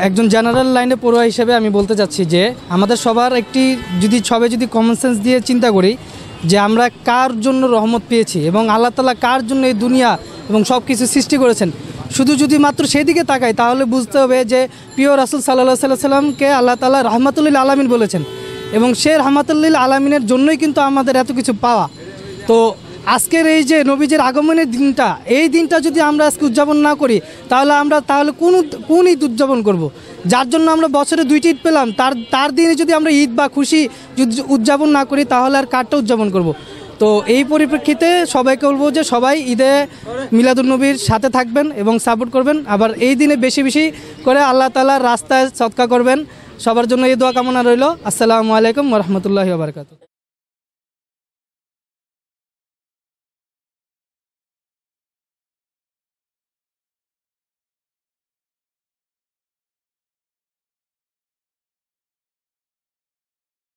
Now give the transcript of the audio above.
একজন জেনারেল লাইনে পড়ুয়া হিসেবে আমি বলতে চাচ্ছি যে আমাদের সবার সবাই যদি কমন সেন্স দিয়ে চিন্তা করি যে আমরা কার জন্য রহমত পেয়েছি এবং আল্লাহ তাআলা কার জন্য এই দুনিয়া এবং সব কিছু সৃষ্টি করেছেন, শুধু যদি মাত্র সেদিকে তাকাই তাহলে বুঝতে হবে যে প্রিয় রাসূল সাল্লাল্লাহু আলাইহি সাল্লামকে আল্লাহ তাআলা রাহমাতুল আলামিন বলেছেন এবং সে রাহমাতুল আলামিনের জন্যই কিন্তু আমাদের এত কিছু পাওয়া। তো আজকের এই যে নবীজির আগমনের দিনটা, এই দিনটা যদি আমরা আজকে উদযাপন না করি তাহলে কোন ঈদ উদযাপন করব? যার জন্য আমরা বছরে 2টি ঈদ পেলাম, তার দিনে যদি আমরা ঈদ বা খুশি উদযাপন না করি তাহলে আর কারটা উদযাপন করব? তো এই পরিপ্রেক্ষিতে সবাইকে বলবো যে সবাই ঈদে মিলাদুন্নবীর সাথে থাকবেন এবং সাপোর্ট করবেন। আবার এই দিনে বেশি বেশি করে আল্লাহ তাআলার রাস্তায় সদকা করবেন। সবার জন্য এই দোয়া কামনা রইল। আসসালামু আলাইকুম ওয়া রাহমাতুল্লাহি ওয়া বারাকাতুহু।